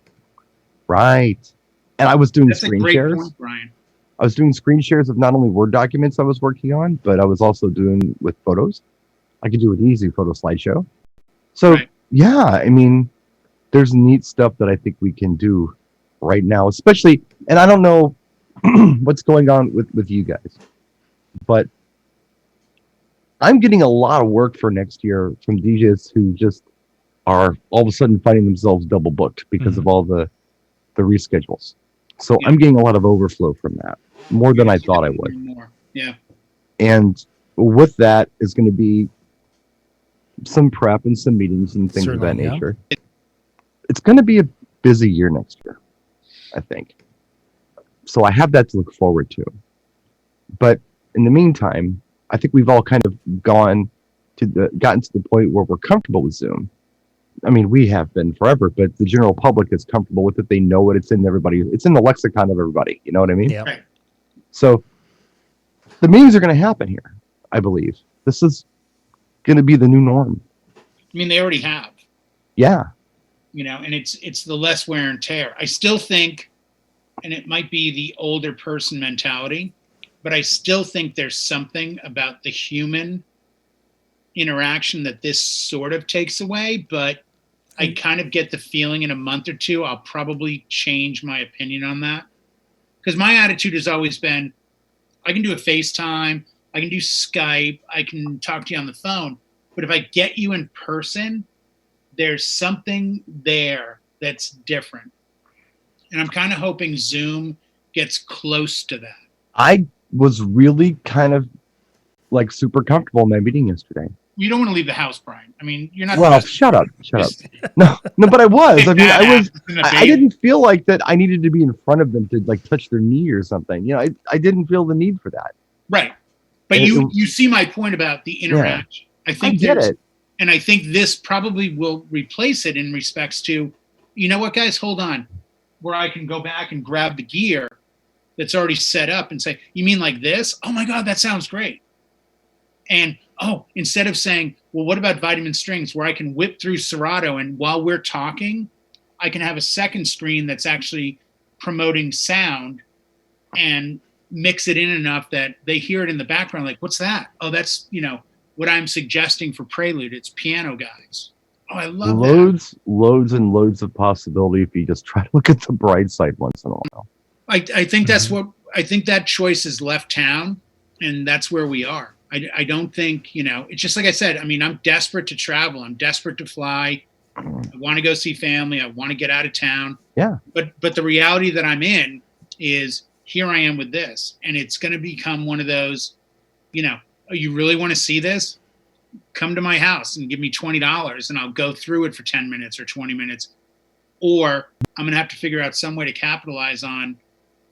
right. And I was doing that's screen a great shares. point, Brian. I was doing screen shares of not only Word documents I was working on, but I was also doing with photos. I could do an easy photo slideshow. So yeah, I mean, there's neat stuff that I think we can do right now, especially, and I don't know what's going on with you guys, but I'm getting a lot of work for next year from DJs who just are all of a sudden finding themselves double booked because of all the reschedules. So I'm getting a lot of overflow from that, more than I thought I would. More. Yeah. And with that is going to be some prep and some meetings and things of that nature. It's going to be a busy year next year, I think. So I have that to look forward to. But in the meantime, I think we've all kind of gotten to the point where we're comfortable with Zoom. I mean, we have been forever, but the general public is comfortable with it. They know it. It's in everybody. It's in the lexicon of everybody. You know what I mean? Yeah. Right. So the meetings are going to happen here. I believe this is going to be the new norm. I mean, they already have. Yeah. And it's the less wear and tear. I still think, and it might be the older person mentality, but I still think there's something about the human interaction that this sort of takes away. But I kind of get the feeling in a month or two, I'll probably change my opinion on that. Because my attitude has always been, I can do a FaceTime, I can do Skype, I can talk to you on the phone. But if I get you in person, there's something there that's different. And I'm kind of hoping Zoom gets close to that. I was really kind of like super comfortable in my meeting yesterday. You don't want to leave the house, Brian. I mean, you're not. Well, shut up. No, but I was. I mean, I didn't feel like that I needed to be in front of them to like touch their knee or something. You know, I didn't feel the need for that. Right. But you see my point about the interaction. Yeah, I get it. And I think this probably will replace it in respects to, you know what, guys, hold on, where I can go back and grab the gear that's already set up and say, you mean like this? Oh my God, that sounds great. And instead of saying, well, what about vitamin strings, where I can whip through Serato and while we're talking, I can have a second screen that's actually promoting sound and mix it in enough that they hear it in the background. Like, what's that? Oh, that's, what I'm suggesting for Prelude. It's piano guys. Oh, I love loads and loads of possibility if you just try to look at the bright side once in a while. I think that's what I think that choice has left town, and that's where we are. I don't think, it's just like I said, I mean, I'm desperate to travel. I'm desperate to fly. I want to go see family. I want to get out of town. Yeah. But the reality that I'm in is here I am with this, and it's going to become one of those, oh, you really want to see this? Come to my house and give me $20 and I'll go through it for 10 minutes or 20 minutes. Or I'm going to have to figure out some way to capitalize on,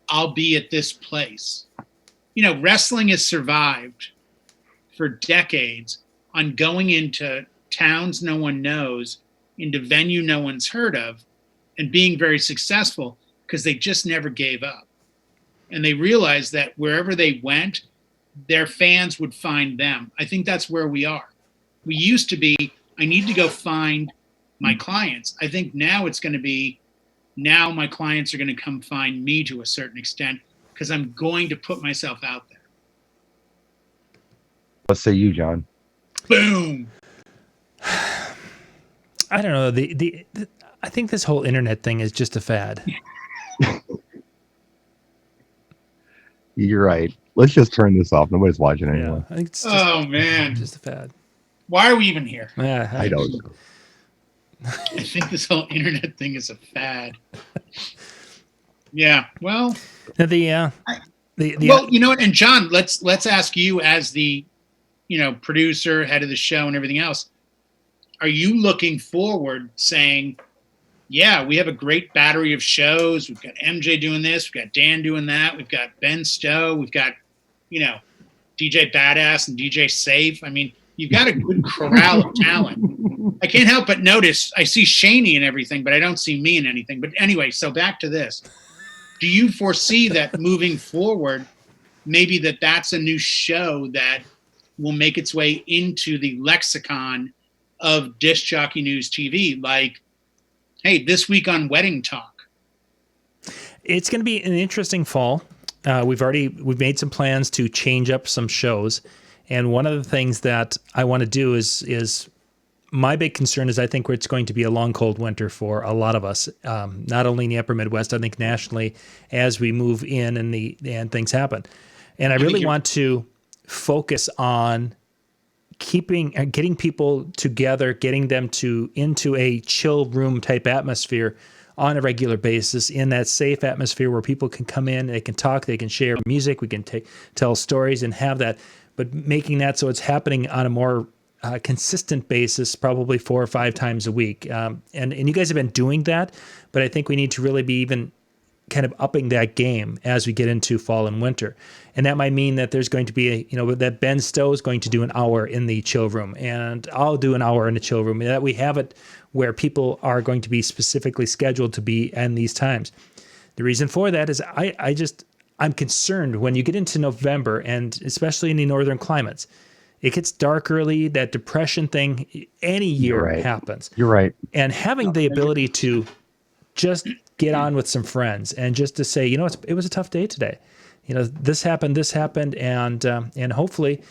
I'll be at this place. Wrestling has survived for decades on going into towns no one knows, into venue no one's heard of, and being very successful because they just never gave up. And they realized that wherever they went, their fans would find them. I think that's where we are. We used to be, I need to go find my clients. I think now it's going to be, now my clients are going to come find me to a certain extent because I'm going to put myself out there. Let's say you, John. Boom. I don't know. I think this whole internet thing is just a fad. You're right. Let's just turn this off. Nobody's watching anymore. Yeah, I think it's just, man, just a fad. Why are we even here? Yeah, I don't know. I think this whole internet thing is a fad. Yeah. Well. Well, you know what? And John, let's ask you as the, producer, head of the show, and everything else. Are you looking forward, saying, "Yeah, we have a great battery of shows. We've got MJ doing this. We've got Dan doing that. We've got Ben Stowe. We've got, DJ Badass and DJ Safe. I mean, you've got a good corral of talent." I can't help but notice I see Shaney and everything, but I don't see me in anything. But anyway, so back to this. Do you foresee that moving forward, maybe that's a new show that will make its way into the lexicon of Disc Jockey News TV? Like, hey, this week on Wedding Talk. It's going to be an interesting fall. We've made some plans to change up some shows. And one of the things that I want to do is my big concern is I think it's going to be a long, cold winter for a lot of us, not only in the upper Midwest, I think nationally as we move in and things happen. And I really want to focus on getting people together, getting them into a chill room type atmosphere on a regular basis, in that safe atmosphere where people can come in, they can talk, they can share music, we can tell stories and have that, but making that so it's happening on a more consistent basis, probably 4 or 5 times a week. And you guys have been doing that, but I think we need to really be even kind of upping that game as we get into fall and winter. And that might mean that there's going to be that Ben Stowe is going to do an hour in the chill room, and I'll do an hour in the chill room, and that we have it where people are going to be specifically scheduled to be in these times. The reason for that is I'm concerned when you get into November, and especially in the northern climates, it gets dark early. That depression thing any year happens. You're right. And having the ability to just get on with some friends and just to say, it was a tough day today. This happened, and hopefully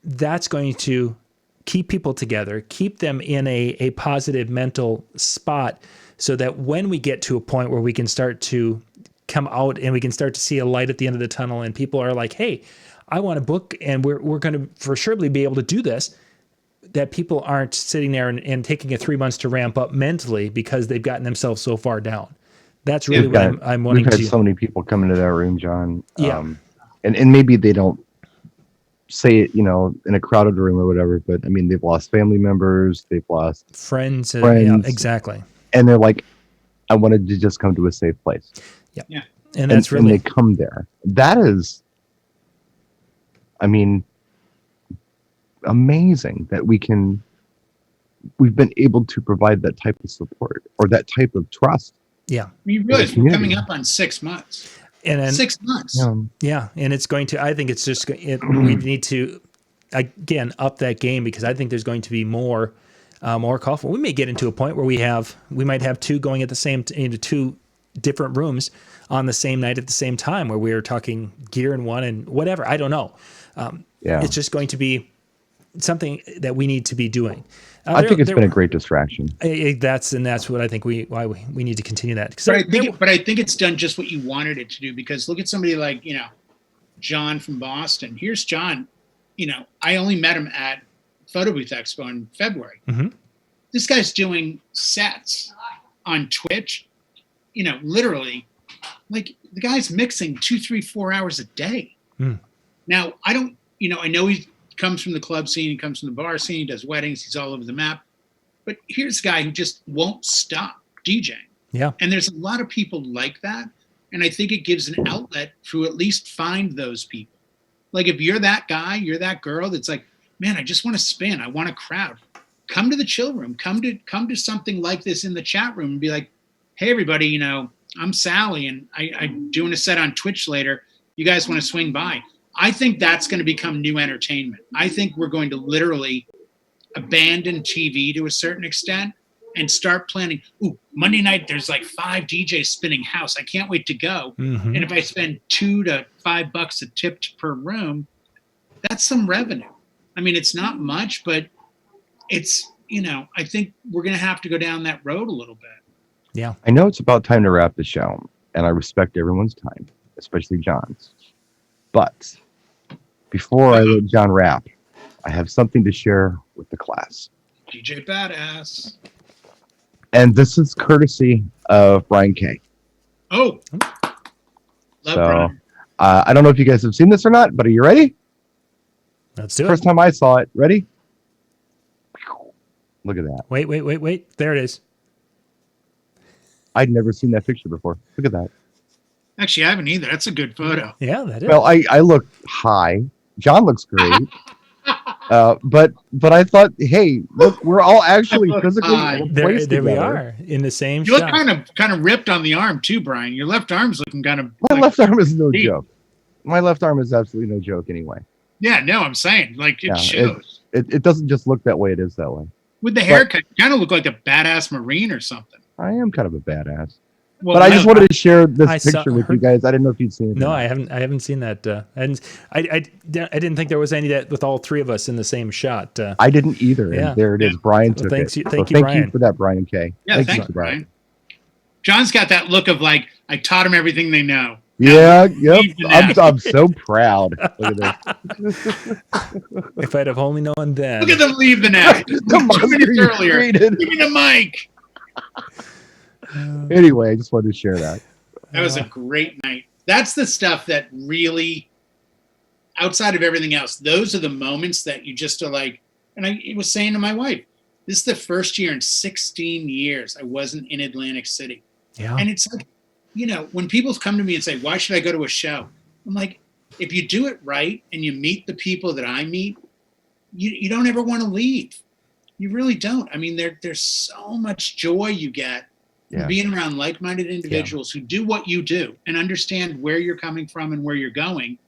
that's going to keep people together, keep them in a positive mental spot, so that when we get to a point where we can start to come out and we can start to see a light at the end of the tunnel, and people are like, hey, I want to book, and we're going to for surely be able to do this, that people aren't sitting there and taking it 3 months to ramp up mentally because they've gotten themselves so far down. That's really what I'm wanting to. We've had so many people come into that room, John. Yeah. And maybe they don't say it, in a crowded room or whatever, but I mean, they've lost family members, they've lost friends. Yeah, exactly. And they're like, I wanted to just come to a safe place. Yeah. And that's really, and they come there. That is, I mean, amazing that we've been able to provide that type of support or that type of trust. Yeah. You realize we're coming up on 6 months. And then, 6 months. Yeah. And it's going to, I think it's just, we need to, again, up that game, because I think there's going to be more call for. We may get into a point where we might have two going at the same, into two different rooms on the same night at the same time, where we are talking gear in one and whatever. I don't know. It's just going to be something that we need to be doing. I think it's been a great distraction. That's what I think we need to continue that. But I think it's done just what you wanted it to do, because look at somebody like, John from Boston. Here's John. I only met him at Photo Booth Expo in February. Mm-hmm. This guy's doing sets on Twitch, literally, like the guy's mixing 2, 3, 4 hours a day. Mm. Now, I don't, I know he comes from the club scene, he comes from the bar scene, he does weddings, he's all over the map. But here's a guy who just won't stop DJing. Yeah. And there's a lot of people like that. And I think it gives an outlet to at least find those people. Like if you're that guy, you're that girl that's like, man, I just want to spin. I want a crowd. Come to the chill room. Come to something like this in the chat room and be like, hey, everybody, I'm Sally and I'm doing a set on Twitch later. You guys want to swing by? I think that's going to become new entertainment. I think we're going to literally abandon TV to a certain extent and start planning. Ooh, Monday night, there's like 5 DJs spinning house. I can't wait to go. Mm-hmm. And if I spend $2 to $5 a tip per room, that's some revenue. I mean, it's not much, but it's, I think we're going to have to go down that road a little bit. Yeah. I know it's about time to wrap the show, and I respect everyone's time, especially John's. But before I let John wrap, I have something to share with the class. DJ Badass. And this is courtesy of Brian K. Oh. Love Brian. I don't know if you guys have seen this or not, but are you ready? Let's do it. First time I saw it. Ready? Look at that. Wait. There it is. I'd never seen that picture before. Look at that. Actually, I haven't either. That's a good photo. Yeah, that is. Well, I look high. John looks great. But I thought, hey, look, we're all actually physically there we are in the same you shot. look kind of ripped on the arm too, Brian. Your left arm's looking kind of. My left arm is no joke. My left arm is absolutely no joke anyway. Yeah, no, I'm saying like it shows. It doesn't just look that way. It is that way. With the haircut, you kind of look like a badass Marine or something. I am kind of a badass. Well, but I just wanted to share this picture with you guys. I didn't know if you'd seen it. No, I haven't seen that. I didn't think there was any that with all three of us in the same shot. I didn't either. Yeah. And there it is. Brian took it. Thank you, Brian. You for that, Brian K. Yeah, thank you, Brian. John's got that look of like, I taught him everything they know. Yeah, yep. I'm so proud. Look at this. If I'd have only known then. Look at them leave the nest. 2 minutes earlier. Give me the mic. Anyway, I just wanted to share that. That was a great night. That's the stuff that really, outside of everything else, those are the moments that you just are like, and I was saying to my wife, this is the first year in 16 years I wasn't in Atlantic City. Yeah. And it's like, when people come to me and say, why should I go to a show? I'm like, if you do it right and you meet the people that I meet, you don't ever want to leave. You really don't. I mean, there's so much joy you get from being around like-minded individuals who do what you do and understand where you're coming from and where you're going.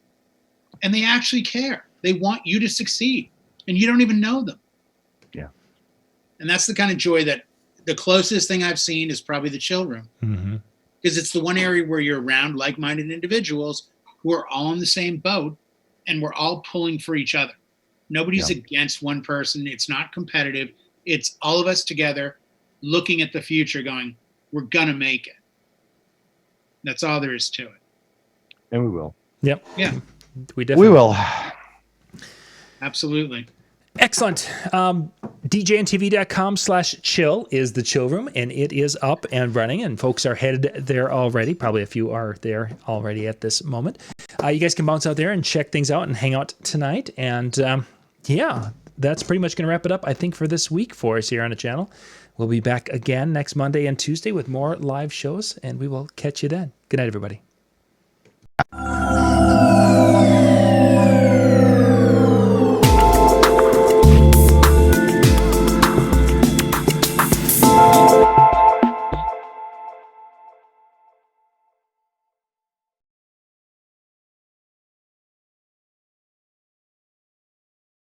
And they actually care. They want you to succeed, and you don't even know them. Yeah. And that's the kind of joy that the closest thing I've seen is probably the chill room. Because it's the one area where you're around like-minded individuals who are all in the same boat, and we're all pulling for each other. Nobody's against one person. It's not competitive. It's all of us together looking at the future going, we're going to make it. That's all there is to it. And we will. Yep. Yeah. We definitely will. Absolutely. Excellent. DJNTV.com/chill is the chill room, and it is up and running, and folks are headed there already. Probably a few are there already at this moment. You guys can bounce out there and check things out and hang out tonight. And that's pretty much going to wrap it up, I think, for this week for us here on the channel. We'll be back again next Monday and Tuesday with more live shows, and we will catch you then. Good night, everybody.